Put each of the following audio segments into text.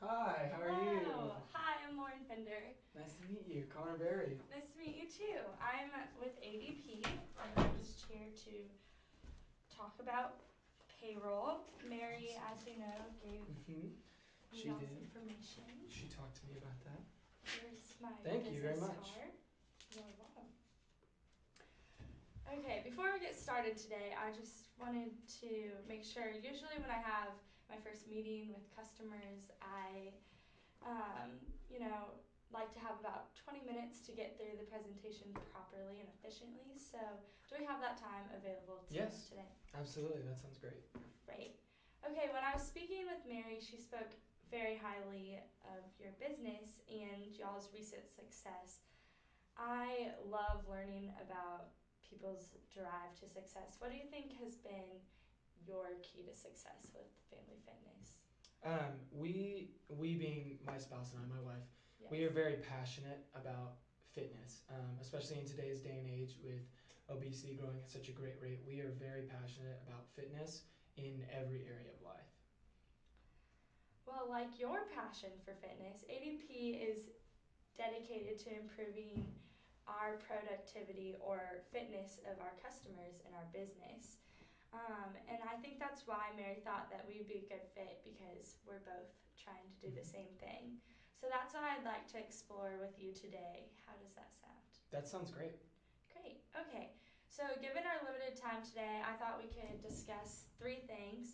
Hi, how are Hello. you? Hi, I'm Lauren Fender. Nice to meet you, Connor Berry. Nice to meet you too. I'm with ADP, and I'm just here to talk about payroll. Mary, as you know, gave Mm-hmm. me She lots did. of information. She talked to me about that. Here's my Thank you very business much. card. You're welcome. Okay, before we get started today, I just wanted to make sure, usually when I have my first meeting with customers, I like to have about 20 minutes to get through the presentation properly and efficiently. So, do we have that time available to us Yes, today? absolutely. That sounds great. Great. Okay, when I was speaking with Mary, she spoke very highly of your business and y'all's recent success. I love learning about people's drive to success. What do you think has been your key to success with Family Fitness? We being my spouse and I, my wife, Yes. we are very passionate about fitness, especially in today's day and age with obesity growing at such a great rate. We are very passionate about fitness in every area of life. Well, like your passion for fitness, ADP is dedicated to improving our productivity or fitness of our customers in our business. And I think that's why Mary thought that we'd be a good fit because we're both trying to do the same thing. So that's what I'd like to explore with you today. How does that sound? That sounds great. Great. Okay. So, given our limited time today, I thought we could discuss three things.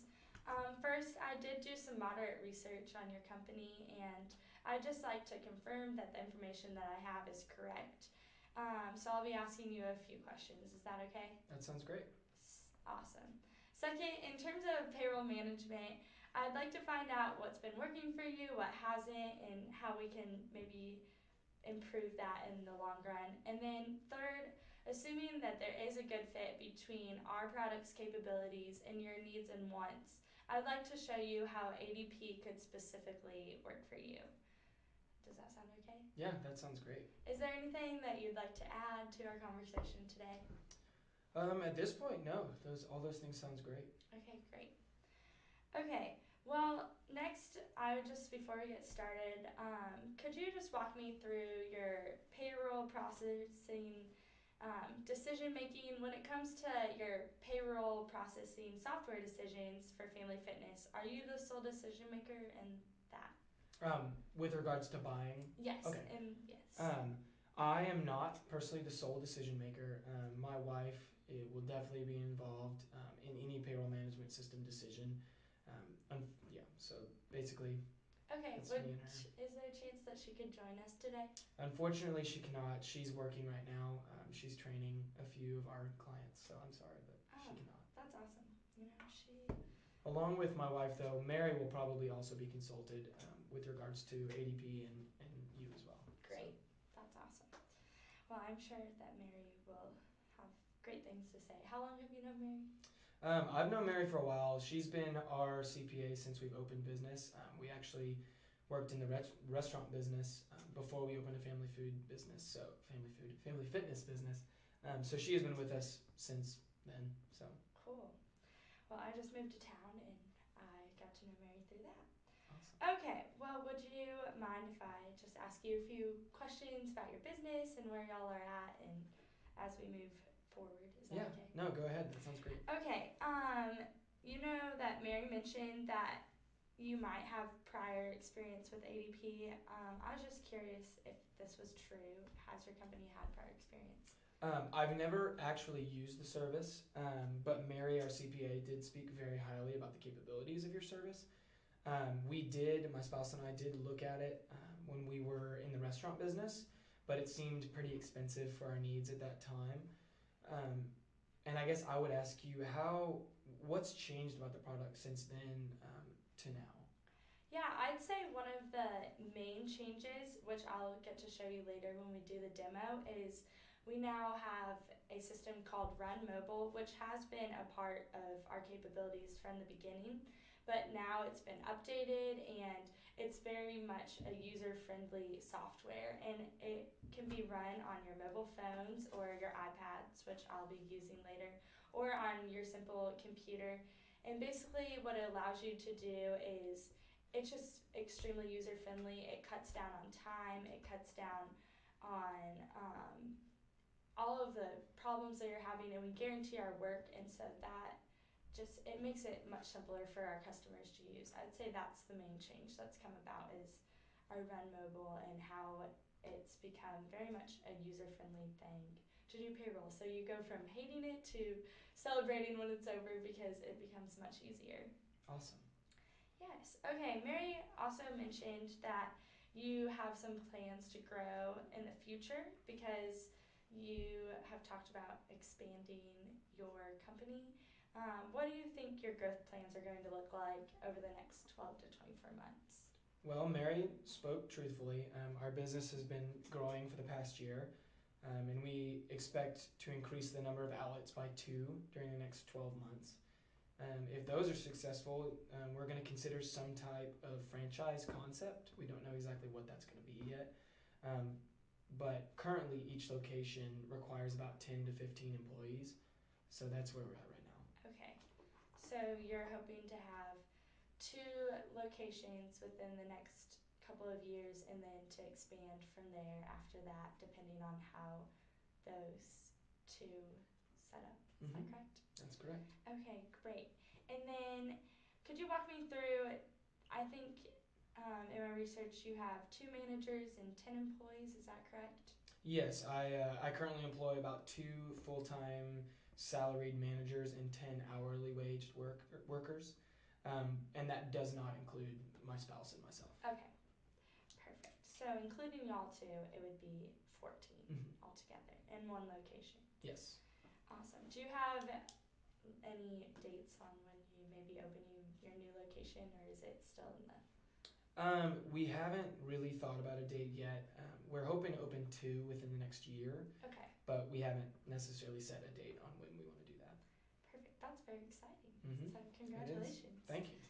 First, I did do some moderate research on your company, and I'd just like to confirm that the information that I have is correct. So, I'll be asking you a few questions. Is that okay? That sounds great. Awesome. Second, in terms of payroll management, I'd like to find out what's been working for you, what hasn't, and how we can maybe improve that in the long run. And then third, assuming that there is a good fit between our product's capabilities and your needs and wants, I'd like to show you how ADP could specifically work for you. Does that sound okay? Yeah, that sounds great. Is there anything that you'd like to add to our conversation today? At this point, no. All those things sounds great. Okay, great. Okay, well, next, I would just, before we get started, could you just walk me through your payroll processing, decision making when it comes to your payroll processing software decisions for Family Fitness? Are you the sole decision maker in that? With regards to buying. Yes. Okay. And yes. I am not personally the sole decision maker. My wife will definitely be involved in any payroll management system decision. So basically, Okay, it's me and her. is there a chance that she could join us today? Unfortunately, she cannot. She's working right now. She's training a few of our clients, so I'm sorry, but she cannot. That's awesome. She... Along with my wife, though, Mary will probably also be consulted with regards to ADP and you as well. Great. So. That's awesome. Well, I'm sure that Mary will have great things to say. How long have you known Mary? I've known Mary for a while. She's been our CPA since we've opened business. We actually worked in the restaurant business before we opened a family fitness business. So she has been with us since then. So cool. Well, I just moved to town and I got to know Mary through that. Awesome. Okay, well, would you mind if I just ask you a few questions about your business and where y'all are at and as we move forward? Is that okay? No, go ahead. That sounds great. Okay, you know that Mary mentioned that you might have prior experience with ADP. I was just curious if this was true. Has your company had prior experience? I've never actually used the service, but Mary, our CPA, did speak very highly about the capabilities of your service. My spouse and I did look at it when we were in the restaurant business, but it seemed pretty expensive for our needs at that time. And I guess I would ask you, what's changed about the product since then to now? Yeah, I'd say one of the main changes, which I'll get to show you later when we do the demo, is we now have a system called Run Mobile, which has been a part of our capabilities from the beginning, but now it's been updated and it's very much a user-friendly software, and it can be run on your mobile phones or your iPads, which I'll be using later, or on your simple computer. And basically what it allows you to do is it's just extremely user friendly. It cuts down on time. It cuts down on all of the problems that you're having, and we guarantee our work, and so that just it makes it much simpler for our customers to use. I'd say that's the main change that's come about is our Run Mobile and how it's become very much a user friendly thing to do payroll. So you go from hating it to celebrating when it's over because it becomes much easier. Awesome. Yes. Okay. Mary also mentioned that you have some plans to grow in the future because you have talked about expanding your company. What do you think your growth plans are going to look like over the next 12 to 24 months? Well, Mary spoke truthfully. Our business has been growing for the past year, and we expect to increase the number of outlets by 2 during the next 12 months. If those are successful, we're going to consider some type of franchise concept. We don't know exactly what that's going to be yet. But currently, each location requires about 10 to 15 employees. So that's where we're at right now. Okay. So you're hoping to have 2 locations within the next couple of years and then to expand from there after that, depending on how those 2 set up. Is that correct? That's correct. Okay, great. And then could you walk me through? I think in my research you have 2 managers and 10 employees. Is that correct? Yes, I currently employ about 2 full-time salaried managers and 10 hourly waged workers, and that does not include my spouse and myself. Okay, perfect. So including y'all 2, it would be 14 altogether in 1 location. Yes. Awesome. Do you have any dates on when you may be opening your new location, or is it still in the? We haven't really thought about a date yet. We're hoping to open 2 within the next year. Okay. But we haven't necessarily set a date on when we want to do that. Perfect. That's very exciting. So It congratulations. is. Thank you.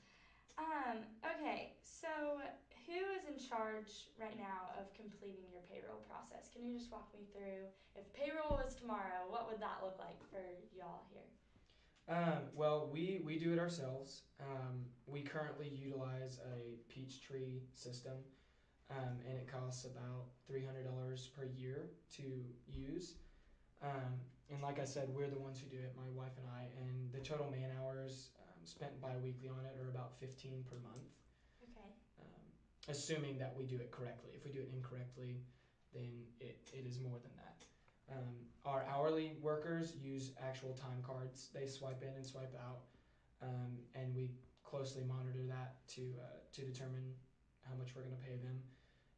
Okay, so who is in charge right now of completing your payroll process? Can you just walk me through if payroll was tomorrow, what would that look like for y'all here? Well, we do it ourselves. We currently utilize a Peachtree system, and it costs about $300 per year to use. And like I said, we're the ones who do it, my wife and I, and the total man hours spent bi-weekly on it are about 15 per month. Okay. Assuming that we do it correctly. If we do it incorrectly, then it is more than that. Our hourly workers use actual time cards. They swipe in and swipe out, and we closely monitor that to determine how much we're going to pay them.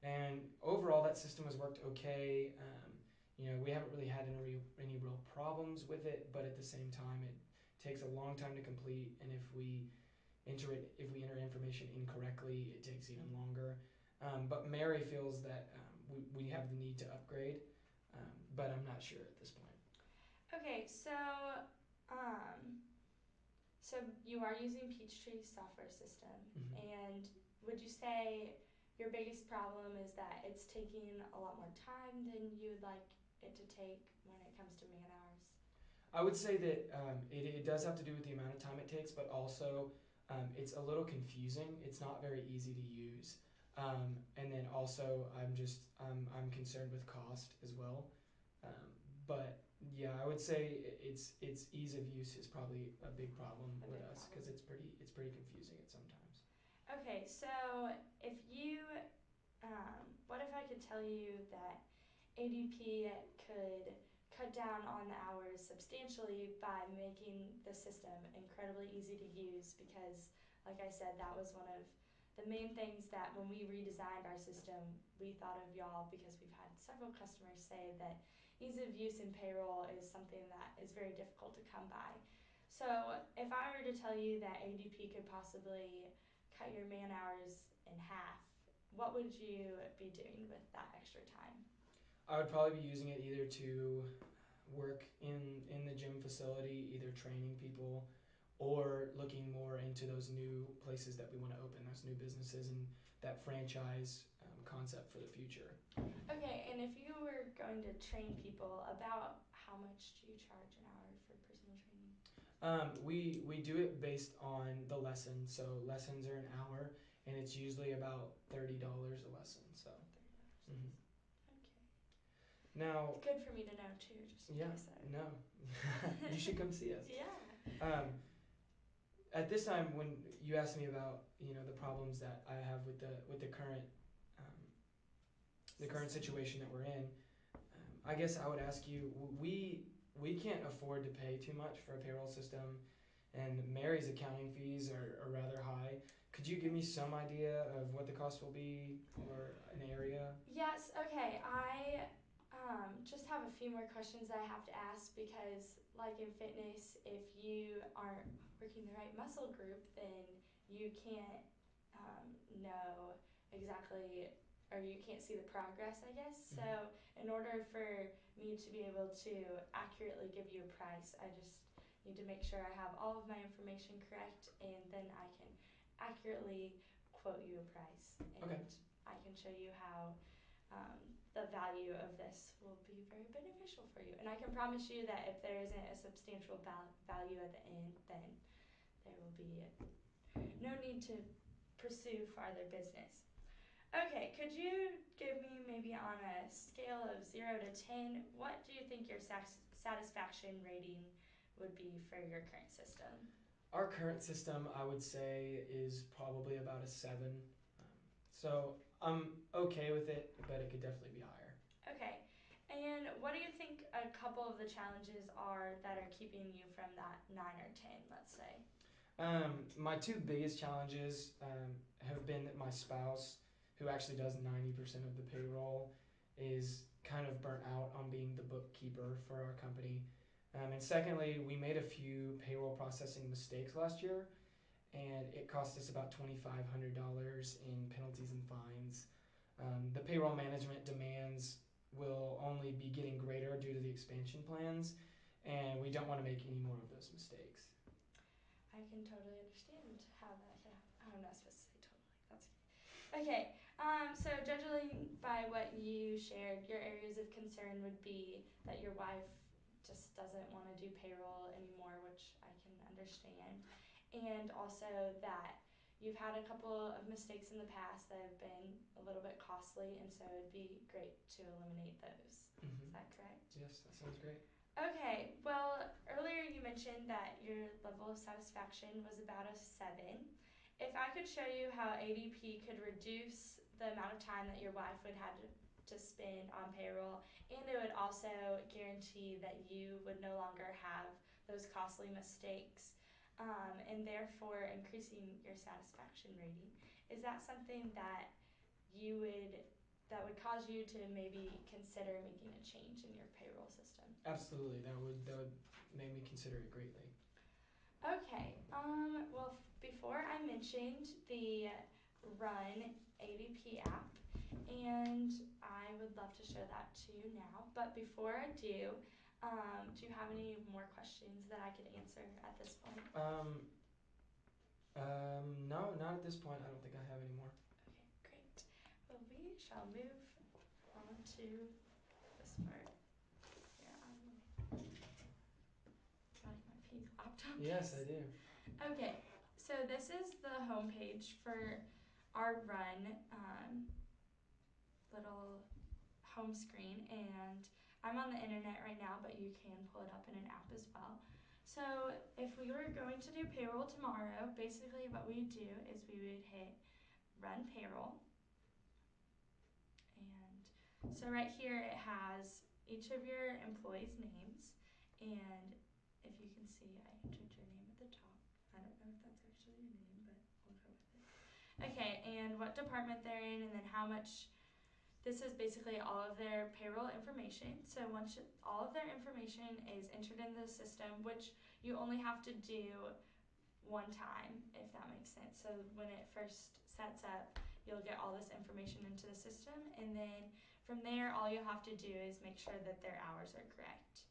And overall, that system has worked okay. We haven't really had any real problems with it, but at the same time, it takes a long time to complete, and if we enter information incorrectly, it takes even longer. But Mary feels that we have the need to upgrade, but I'm not sure at this point. Okay, so you are using Peachtree software system, and would you say your biggest problem is that it's taking a lot more time than you would like it to take when it comes to man hours? I would say that it does have to do with the amount of time it takes, but also it's a little confusing. It's not very easy to use. And then also I'm concerned with cost as well. But yeah, I would say it's ease of use is probably a big problem with us because it's pretty confusing at sometimes. Okay, so if you, what if I could tell you that ADP could cut down on the hours substantially by making the system incredibly easy to use? Because, like I said, that was one of the main things that when we redesigned our system, we thought of y'all because we've had several customers say that ease of use in payroll is something that is very difficult to come by. So if I were to tell you that ADP could possibly cut your man hours in half, what would you be doing with that extra time? I would probably be using it either to work in the gym facility, either training people or looking more into those new places that we want to open, those new businesses and that franchise concept for the future. Okay, and if you were going to train people, about how much do you charge an hour for personal training? We do it based on the lesson. So lessons are an hour, and it's usually about $30 a lesson. So, mhm. Okay. Now, Good for me to know too, just in yeah, case I. no, you should come see us. Yeah. At this time, when you asked me about the problems that I have with the current situation that we're in, I guess I would ask you, we can't afford to pay too much for a payroll system, and Mary's accounting fees are rather high. Could you give me some idea of what the cost will be or an area? Yes, okay. I just have a few more questions that I have to ask because, like in fitness, if you aren't working the right muscle group, then you can't know exactly, or you can't see the progress, I guess. Mhm. So, in order for me to be able to accurately give you a price, I just need to make sure I have all of my information correct, and then I can accurately quote you a price. And Okay. I can show you how the value of this will be very beneficial for you. And I can promise you that if there isn't a substantial value at the end, then there will be no need to pursue farther business. Okay, could you give me maybe on a scale of 0 to 10, what do you think your satisfaction rating would be for your current system? Our current system, I would say, is probably about a 7. So I'm okay with it, but it could definitely be higher. Okay, and what do you think a couple of the challenges are that are keeping you from that 9 or 10, let's say? My two biggest challenges have been that my spouse, who actually does 90% of the payroll, is kind of burnt out on being the bookkeeper for our company. And secondly, we made a few payroll processing mistakes last year, and it cost us about $2,500 in penalties and fines. The payroll management demands will only be getting greater due to the expansion plans, and we don't want to make any more of those mistakes. I can totally understand how that could happen. I'm not supposed to say totally. That's okay. So judging by what you shared, your areas of concern would be that your wife just doesn't want to do payroll anymore, which I can understand, and also that you've had a couple of mistakes in the past that have been a little bit costly, and so it'd be great to eliminate those. Mm-hmm. Is that correct? Yes, that sounds great. Okay, well, earlier you mentioned that your level of satisfaction was about a 7. If I could show you how ADP could reduce the amount of time that your wife would have to spend on payroll, and it would also guarantee that you would no longer have those costly mistakes, and therefore increasing your satisfaction rating, is that something that would cause you to maybe consider making a change in your payroll system? Absolutely, that would make me consider it greatly. Okay. Well, before I mentioned the Run ADP app, and I would love to show that to you now. But before I do you have any more questions that I could answer at this point? No, not at this point. I don't think I have any more. Okay, great. Well, we shall move on to this part. Here, like my pink laptop. Yes, I do. Okay, so this is the homepage for our Run little home screen, and I'm on the internet right now, but you can pull it up in an app as well. So if we were going to do payroll tomorrow, basically what we do is we would hit Run Payroll. And so right here it has each of your employees' names, and if you can see, I entered your name at the top. I don't know if that's actually your name, but we'll go with it. Okay, and what department they're in, and then how much. This is basically all of their payroll information. So once all of their information is entered in the system, which you only have to do one time, if that makes sense. So when it first sets up, you'll get all this information into the system, and then from there, all you'll have to do is make sure that their hours are correct.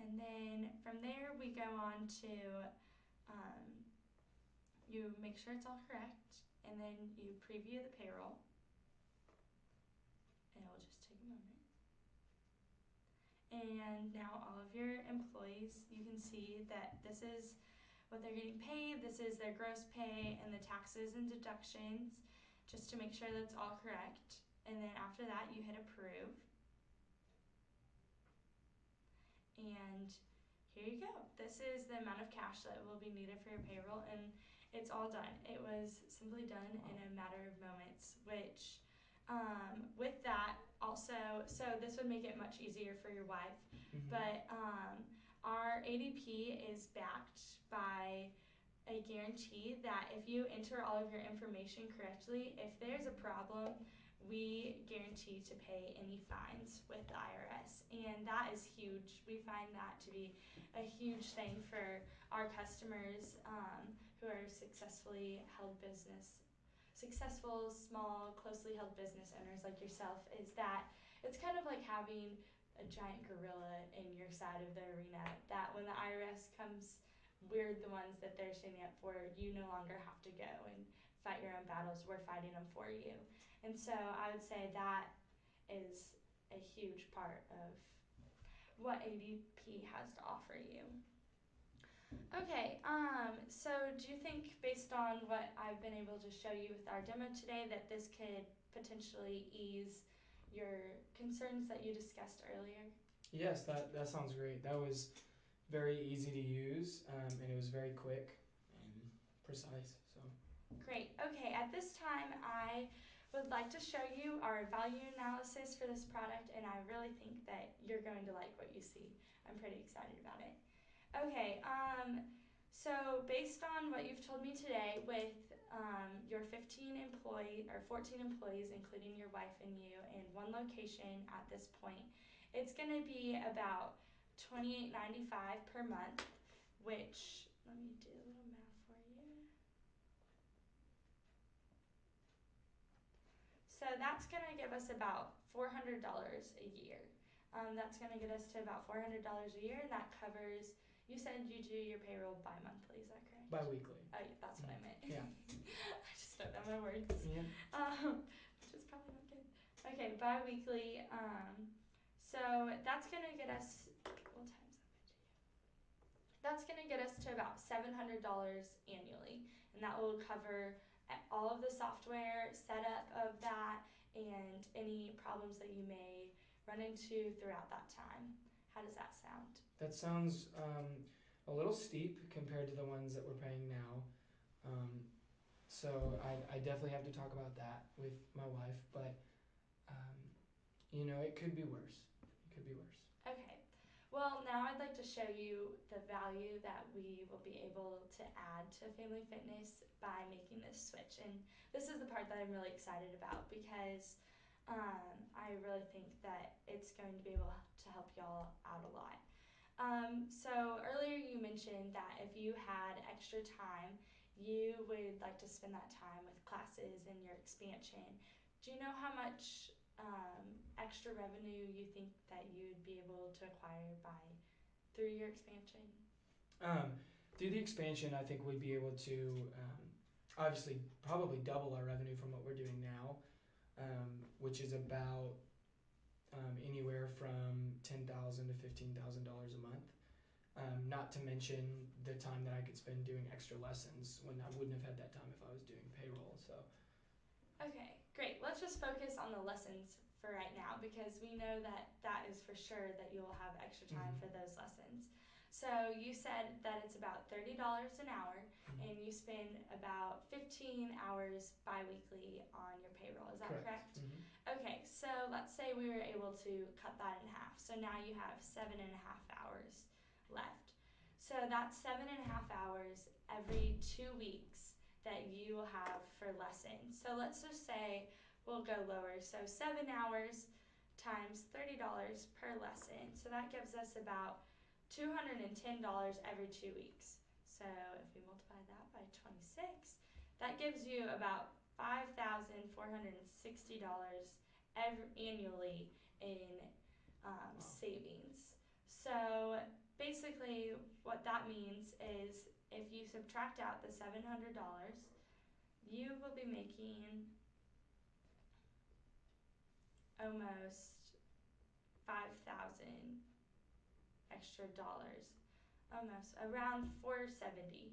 And then from there, we go on to you make sure it's all correct, and then you preview the payroll. And it'll just take a moment. And now all of your employees, you can see that this is what they're getting paid. This is their gross pay and the taxes and deductions, just to make sure that's all correct. And then after that, you hit approve. And here you go. This is the amount of cash that will be needed for your payroll, and it's all done. It was simply done in a matter of moments, which with that also, so this would make it much easier for your wife. Mm-hmm. But our ADP is backed by a guarantee that if you enter all of your information correctly, if there's a problem, we guarantee to pay any fines with the IRS. And that is huge. We find that to be a huge thing for our customers who are successful, small, closely held business owners like yourself, is that it's kind of like having a giant gorilla in your side of the arena, that when the IRS comes, we're the ones that they're standing up for. You no longer have to go and fight your own battles. We're fighting them for you. And so I would say that is a huge part of what ADP has to offer you. Okay, so do you think, based on what I've been able to show you with our demo today, that this could potentially ease your concerns that you discussed earlier? Yes, that sounds great. That was very easy to use, and it was very quick and precise. So Great. Okay, at this time, I would like to show you our value analysis for this product, and I really think that you're going to like what you see. I'm pretty excited about it. Okay, so based on what you've told me today, with your 14 employees, including your wife and you, and one location at this point, it's going to be about $28.95 per month, which, let me do a little math for you. So that's going to give us about $400 a year. That's going to get us to about $400 a year, and that covers, you said you do your payroll bi-monthly, is that correct? bi-weekly. Oh, yeah, that's what I meant. Yeah. I just don't know my words. Yeah. Which is probably not good. Okay, bi-weekly. So that's going to get us, we'll times that by 2. That's going to get us to about $700 annually, and that will cover all of the software setup of that and any problems that you may run into throughout that time. How does that sound? That sounds a little steep compared to the ones that we're paying now. So I definitely have to talk about that with my wife, but it could be worse. It could be worse. Okay. Well, now I'd like to show you the value that we will be able to add to Family Fitness by making this switch. And this is the part that I'm really excited about, because I really think that it's going to be able to help y'all out a lot. So earlier you mentioned that if you had extra time, you would like to spend that time with classes and your expansion. Do you know how much extra revenue you think that you would be able to acquire through your expansion? Through the expansion, I think we'd be able to obviously probably double our revenue from what we're doing now, which is about anywhere from $10,000 to $15,000 a month. Not to mention the time that I could spend doing extra lessons, when I wouldn't have had that time if I was doing payroll. So. Okay, great. Let's just focus on the lessons for right now, because we know that is for sure that you'll have extra time for those lessons. So you said that it's about $30 an hour, and you spend about 15 hours bi-weekly on your payroll. Is that correct? Okay, so let's say we were able to cut that in half. So now you have 7.5 hours left. So that's 7.5 hours every 2 weeks that you will have for lessons. So let's just say we'll go lower. So 7 hours times $30 per lesson. So that gives us about $210 every 2 weeks. So if we multiply that by 26, that gives you about $5,460 annually in savings. So basically what that means is, if you subtract out the $700, you will be making almost $5,000 extra dollars almost around 470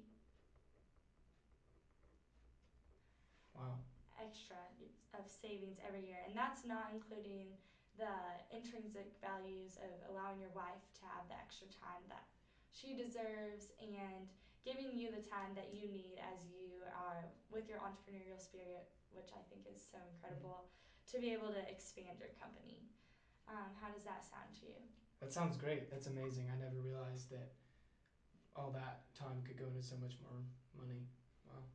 Wow. extra of savings every year, and that's not including the intrinsic values of allowing your wife to have the extra time that she deserves and giving you the time that you need as you are with your entrepreneurial spirit, which I think is so incredible, to be able to expand your company. How does that sound to you? That sounds great. That's amazing. I never realized that all that time could go into so much more money. Wow.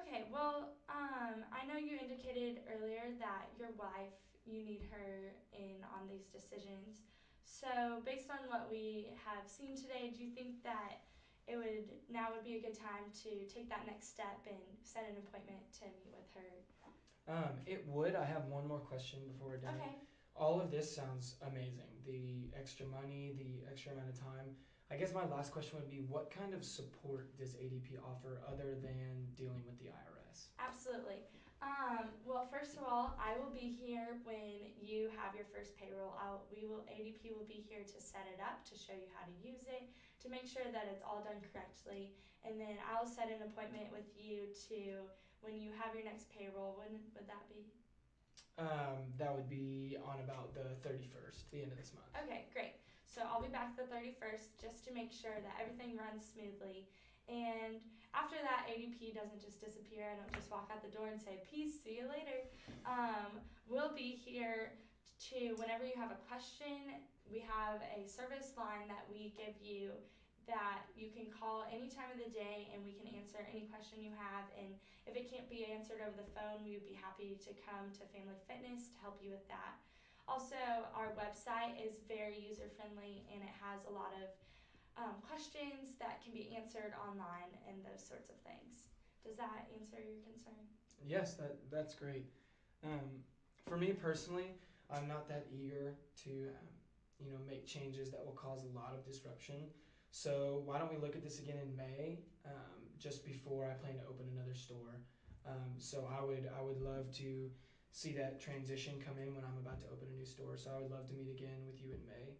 Okay, well, I know you indicated earlier that your wife, you need her in on these decisions. So, based on what we have seen today, do you think that now would be a good time to take that next step and set an appointment to meet with her? It would. I have one more question before we're done. Okay. All of this sounds amazing. The extra money, the extra amount of time. I guess my last question would be, what kind of support does ADP offer other than dealing with the IRS? Absolutely. Well, first of all, I will be here when you have your first payroll. ADP will be here to set it up, to show you how to use it, to make sure that it's all done correctly, and then I'll set an appointment with you to when you have your next payroll. When would that be? That would be on about the 31st, the end of this month. Okay, great. So I'll be back the 31st just to make sure that everything runs smoothly. And after that, ADP doesn't just disappear. I don't just walk out the door and say, peace, see you later. We'll be here to, whenever you have a question, we have a service line that we give you that you can call any time of the day and we can answer any question you have. And if it can't be answered over the phone, we would be happy to come to Family Fitness to help you with that. Also, our website is very user friendly and it has a lot of questions that can be answered online and those sorts of things. Does that answer your concern? Yes, that's great. For me personally, I'm not that eager to make changes that will cause a lot of disruption. So why don't we look at this again in May, just before I plan to open another store. So I would love to see that transition come in when I'm about to open a new store. So I would love to meet again with you in May,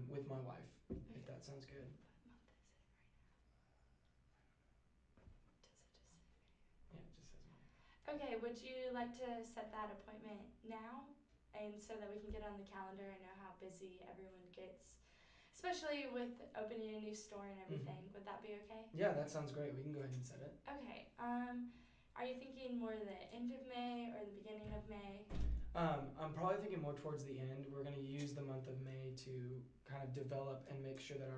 with my wife, if that sounds good. Yeah, it just says May. Okay, would you like to set that appointment now? And so that we can get on the calendar. I know how busy everyone gets, especially with opening a new store and everything. Mm-hmm. Would that be okay? Yeah, that sounds great. We can go ahead and set it. Okay. Are you thinking more the end of May or the beginning of May? I'm probably thinking more towards the end. We're going to use the month of May to kind of develop and make sure that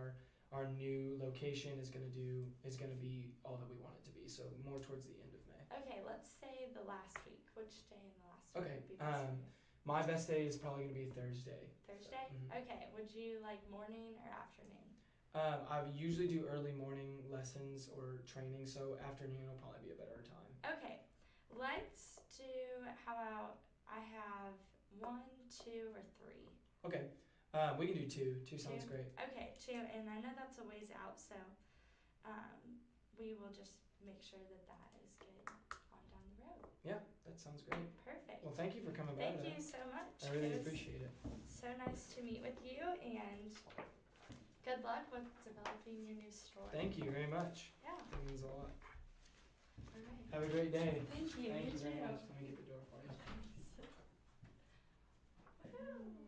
our new location is going to be all that we want it to be. So more towards the end of May. Okay, let's say the last week. Which day in the last Okay. week would be best for you? My best day is probably going to be Thursday. Thursday? So, Okay. Would you like morning or afternoon? I usually do early morning lessons or training, so afternoon will probably be a better time. Okay. Let's do, how about I have 1, 2, or 3? Okay. We can do two. Two sounds great. Okay, 2. And I know that's a ways out, so we will just make sure that that is good on down the road. Yeah, that sounds great. Perfect. Well, thank you for coming by today. Thank you so much. I really appreciate it. So nice to meet with you, and good luck with developing your new store. Thank you very much. Yeah. That means a lot. All right. Have a great day. Thank you. Thank You you very too. much. Let me get the door for you. Woohoo.